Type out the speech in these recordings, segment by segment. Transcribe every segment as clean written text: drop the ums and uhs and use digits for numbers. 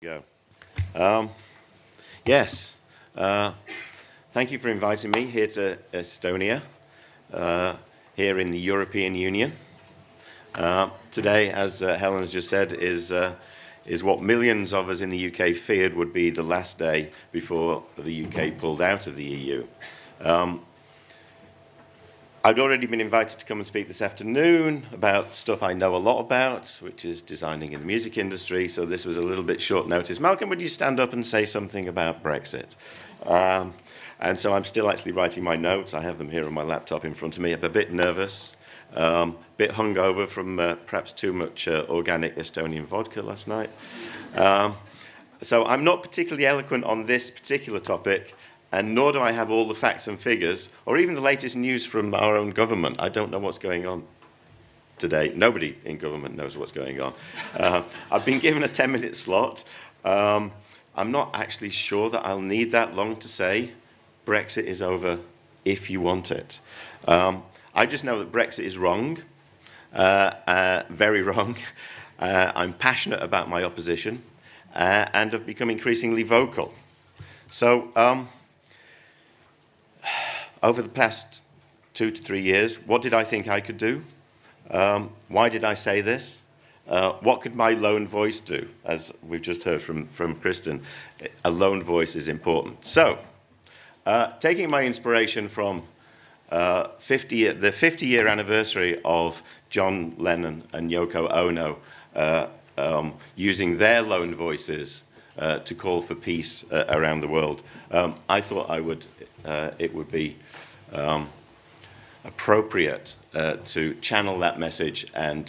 Go. Um, yes. Thank you for inviting me here to Estonia, here in the European Union. Today, as Helen has just said, is what millions of us in the UK feared would be the last day before the UK pulled out of the EU. I'd already been invited to come and speak this afternoon about stuff I know a lot about, which is designing in the music industry, so this was a little bit short notice. Malcolm, would you stand up and say something about Brexit? And so I'm still actually writing my notes. I have them here on my laptop in front of me. I'm a bit nervous, a bit hungover from perhaps too much organic Estonian vodka last night. So I'm not particularly eloquent on this particular topic, and nor do I have all the facts and figures, or even the latest news from our own government. I don't know what's going on today. Nobody in government knows what's going on. I've been given a 10-minute slot. I'm not actually sure that I'll need that long to say Brexit is over if you want it. I just know that Brexit is wrong, very wrong. I'm passionate about my opposition and have become increasingly vocal. So, over the past 2 to 3 years, what did I think I could do? Why did I say this? What could my lone voice do? As we've just heard from Kristen, a lone voice is important. So, taking my inspiration from the 50-year anniversary of John Lennon and Yoko Ono using their lone voices to call for peace around the world, I thought it would be appropriate to channel that message and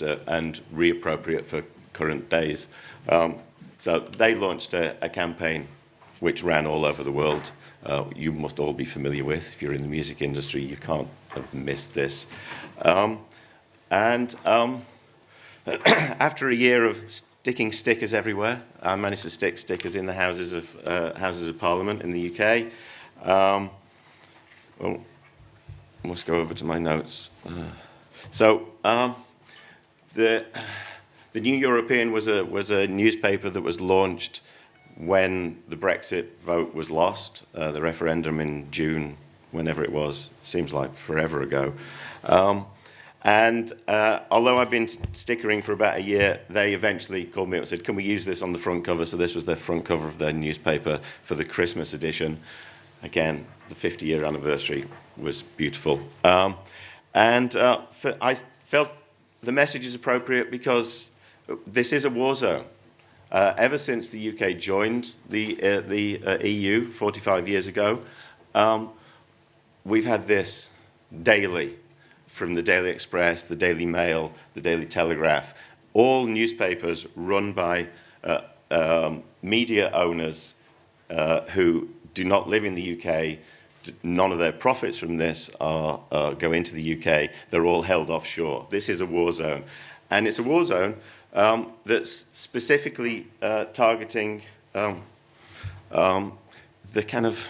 reappropriate for current days. So they launched a campaign which ran all over the world. You must all be familiar with. If you're in the music industry, you can't have missed this. After a year of sticking stickers everywhere, I managed to stick stickers in the Houses of Parliament in the UK. I must go over to my notes. The New European was a newspaper that was launched when the Brexit vote was lost, the referendum in June, whenever it was, seems like forever ago. Although I've been stickering for about a year, they eventually called me up and said, can we use this on the front cover? So this was their front cover of their newspaper for the Christmas edition. Again, the 50-year anniversary was beautiful. I felt the message is appropriate because this is a war zone. Ever since the UK joined the EU 45 years ago, we've had this daily from the Daily Express, the Daily Mail, the Daily Telegraph, all newspapers run by media owners who do not live in the UK. None of their profits from this go into the UK. They're all held offshore. This is a war zone. And it's a war zone that's specifically targeting the kind of...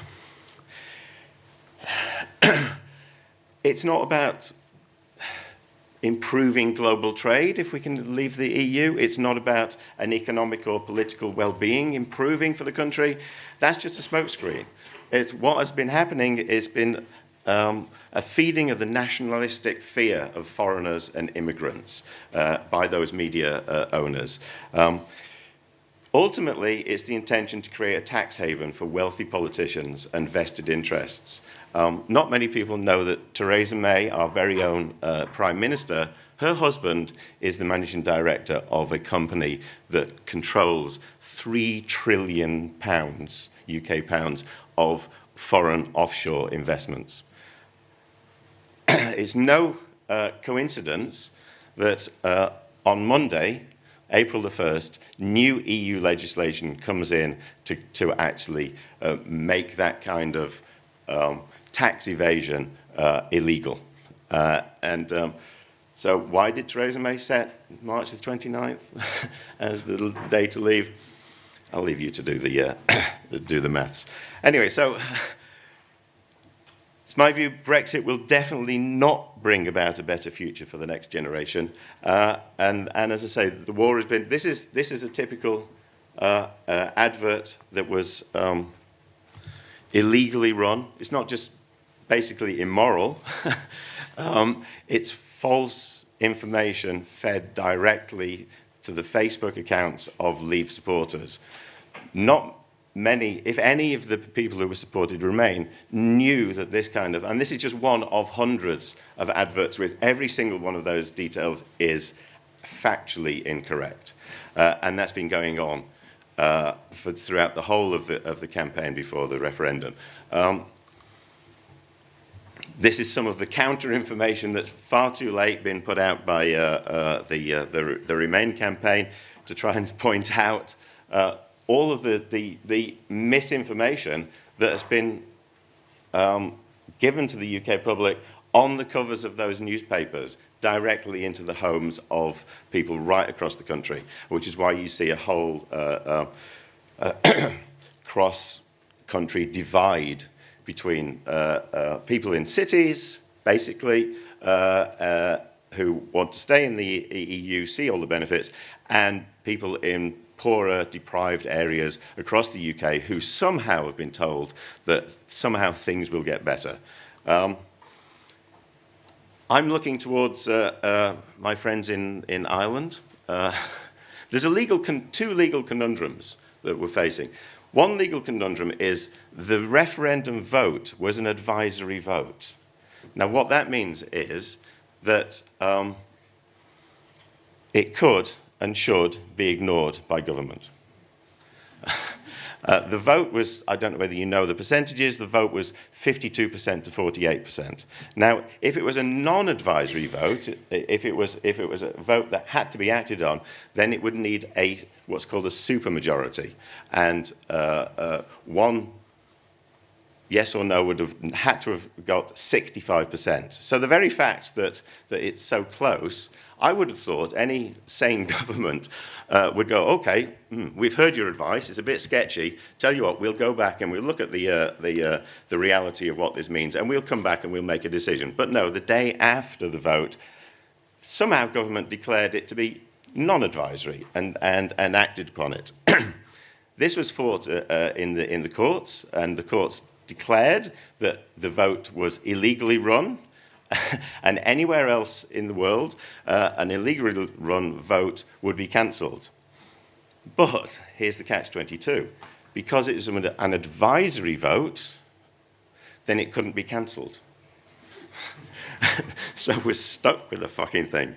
It's not about improving global trade, if we can leave the EU. It's not about an economic or political well-being improving for the country. That's just a smokescreen. What has been happening has been a feeding of the nationalistic fear of foreigners and immigrants by those media owners. Ultimately, it's the intention to create a tax haven for wealthy politicians and vested interests. Not many people know that Theresa May, our very own Prime Minister, her husband is the managing director of a company that controls £3 trillion, UK pounds, of foreign offshore investments. It's no coincidence that on Monday, April the 1st, new EU legislation comes in to actually make that kind of tax evasion illegal. So why did Theresa May set March the 29th as the day to leave? I'll leave you to do the maths. Anyway, so it's my view Brexit will definitely not bring about a better future for the next generation. And as I say, the war has been. This is a typical advert that was illegally run. It's not just basically immoral. It's false information fed directly to the Facebook accounts of Leave supporters. Not many, if any of the people who were supported Remain, knew that this kind of, and this is just one of hundreds of adverts with every single one of those details is factually incorrect. And that's been going on throughout the whole of the campaign before the referendum. This is some of the counter-information that's far too late been put out by the Remain campaign to try and point out all of the misinformation that has been given to the UK public on the covers of those newspapers directly into the homes of people right across the country, which is why you see a whole cross-country divide between people in cities, basically, who want to stay in the EU, see all the benefits, and people in poorer, deprived areas across the UK who somehow have been told that somehow things will get better. I'm looking towards my friends in Ireland. There's two legal conundrums that we're facing. One legal conundrum is the referendum vote was an advisory vote. Now, what that means is that it could and should be ignored by government. The vote was, I don't know whether you know the percentages, the vote was 52% to 48%. Now, if it was a non-advisory vote, if it was a vote that had to be acted on, then it would need what's called a supermajority. And one yes or no would have had to have got 65%. So the very fact that it's so close, I would have thought any sane government would go, okay, we've heard your advice, it's a bit sketchy, tell you what, we'll go back and we'll look at the reality of what this means, and we'll come back and we'll make a decision. But no, the day after the vote, somehow government declared it to be non-advisory and acted upon it. This was fought in the courts, and the courts declared that the vote was illegally run, and anywhere else in the world, an illegally run vote would be cancelled. But here's the catch-22. Because it was an advisory vote, then it couldn't be cancelled. So we're stuck with the fucking thing.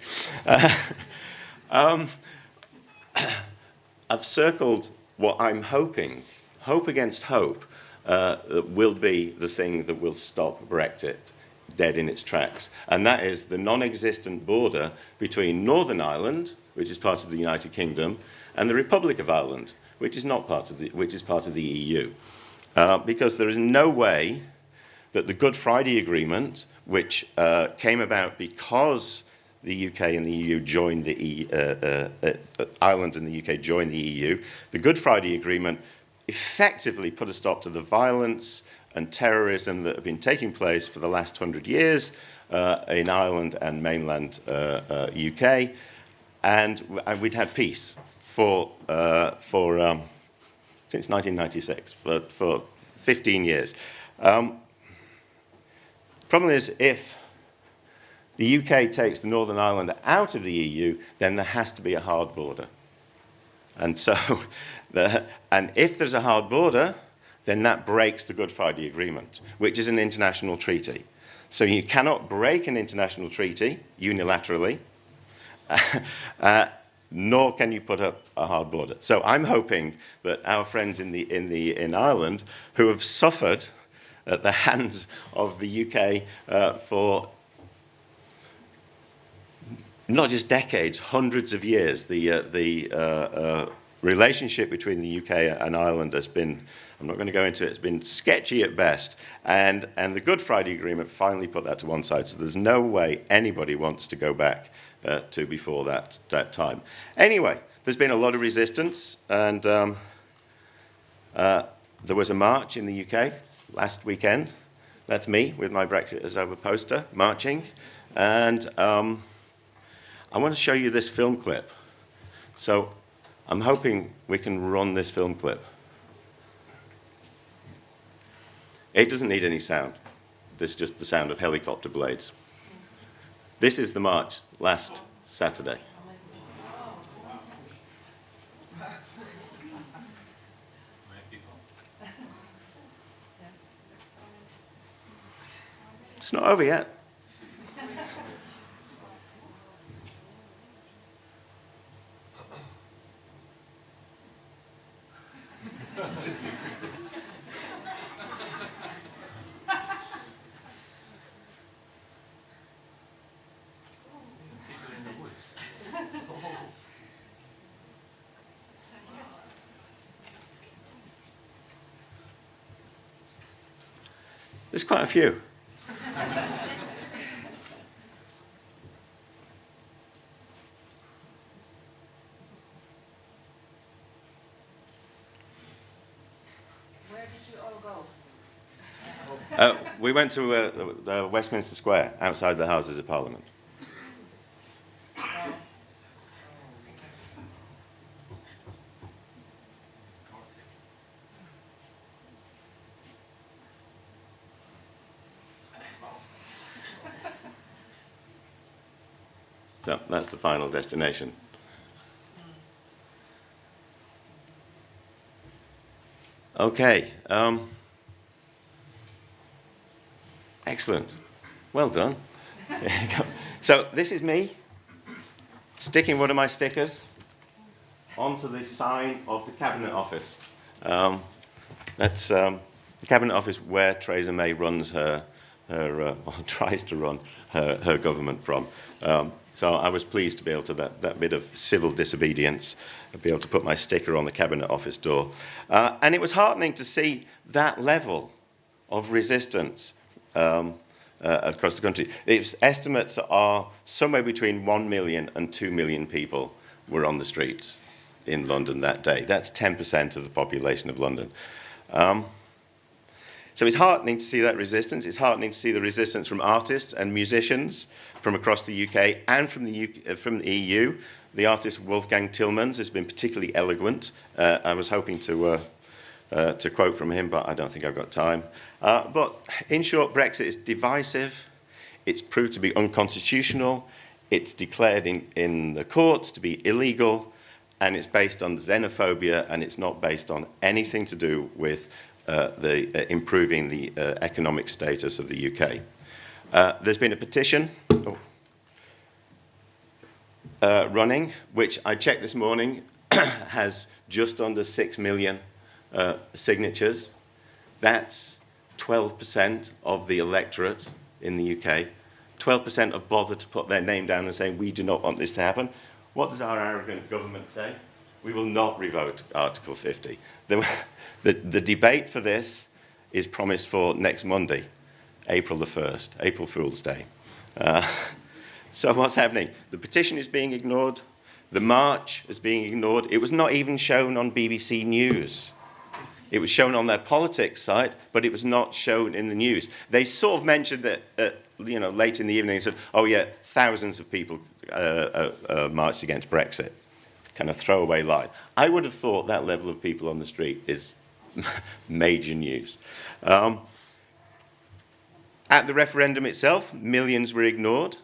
I've circled what I'm hoping, hope against hope, will be the thing that will stop Brexit dead in its tracks. And that is the non-existent border between Northern Ireland, which is part of the United Kingdom, and the Republic of Ireland, which is not part of the EU. Because there is no way that the Good Friday Agreement, which came about because the UK and the EU joined Ireland and the UK joined the EU, the Good Friday Agreement effectively put a stop to the violence and terrorism that have been taking place for the last 100 years in Ireland and mainland UK, and we'd had peace for since 1996, for 15 years. Problem is, if the UK takes the Northern Ireland out of the EU, then there has to be a hard border. And so, and if there's a hard border, then that breaks the Good Friday Agreement, which is an international treaty. So you cannot break an international treaty unilaterally, nor can you put up a hard border. So I'm hoping that our friends in Ireland, who have suffered at the hands of the UK for not just decades, hundreds of years, the relationship between the UK and Ireland has been, I'm not going to go into it, it's been sketchy at best. And the Good Friday Agreement finally put that to one side. So there's no way anybody wants to go back to before that time. Anyway, there's been a lot of resistance, and there was a march in the UK last weekend. That's me with my Brexit is over poster marching. And I want to show you this film clip. So I'm hoping we can run this film clip. It doesn't need any sound. This is just the sound of helicopter blades. This is the march last Saturday. It's not over yet. There's quite a few. Where did you all go? We went to Westminster Square, outside the Houses of Parliament. So that's the final destination. Okay. Excellent. Well done. There you go. So this is me sticking one of my stickers onto the sign of the Cabinet Office. That's the Cabinet Office where Theresa May runs or tries to run her government from. So I was pleased to be able to, that bit of civil disobedience, be able to put my sticker on the Cabinet Office door. And it was heartening to see that level of resistance across the country. Its estimates are somewhere between 1 million and 2 million people were on the streets in London that day. That's 10% of the population of London. So it's heartening to see that resistance. It's heartening to see the resistance from artists and musicians from across the UK and from the EU. The artist Wolfgang Tillmans has been particularly eloquent. I was hoping to quote from him, but I don't think I've got time. But in short, Brexit is divisive. It's proved to be unconstitutional. It's declared in the courts to be illegal. And it's based on xenophobia, and it's not based on anything to do with improving the economic status of the UK. There's been a petition running, which I checked this morning, has just under 6 million signatures. That's 12% of the electorate in the UK. 12% have bothered to put their name down and say, we do not want this to happen. What does our arrogant government say? We will not revoke Article 50. The debate for this is promised for next Monday, April the 1st, April Fool's Day. So what's happening? The petition is being ignored. The march is being ignored. It was not even shown on BBC News. It was shown on their politics site, but it was not shown in the news. They sort of mentioned that, late in the evening, and said, oh yeah, thousands of people marched against Brexit. Kind of throwaway line. I would have thought that level of people on the street is major news. At the referendum itself, millions were ignored.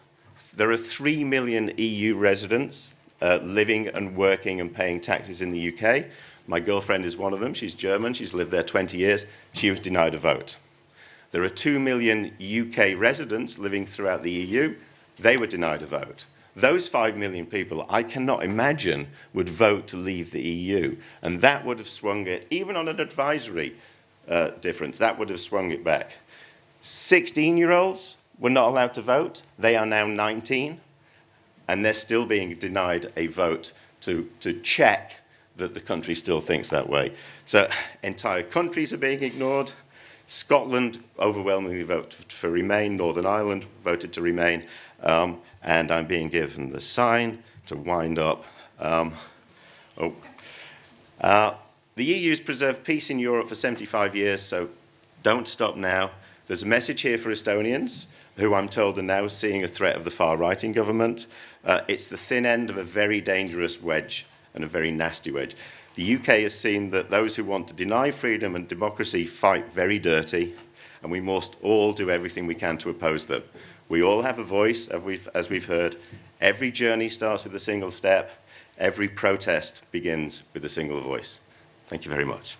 There are 3 million EU residents living and working and paying taxes in the UK. My girlfriend is one of them. She's German. She's lived there 20 years. She was denied a vote. There are 2 million UK residents living throughout the EU. They were denied a vote. Those 5 million people, I cannot imagine, would vote to leave the EU. And that would have swung it, even on an advisory difference, that would have swung it back. 16-year-olds were not allowed to vote. They are now 19. And they're still being denied a vote to check that the country still thinks that way. So entire countries are being ignored. Scotland overwhelmingly voted for Remain. Northern Ireland voted to Remain. And I'm being given the sign to wind up. The EU's preserved peace in Europe for 75 years, so don't stop now. There's a message here for Estonians, who I'm told are now seeing a threat of the far-right in government. It's the thin end of a very dangerous wedge and a very nasty wedge. The UK has seen that those who want to deny freedom and democracy fight very dirty, and we must all do everything we can to oppose them. We all have a voice, as we've heard. Every journey starts with a single step. Every protest begins with a single voice. Thank you very much.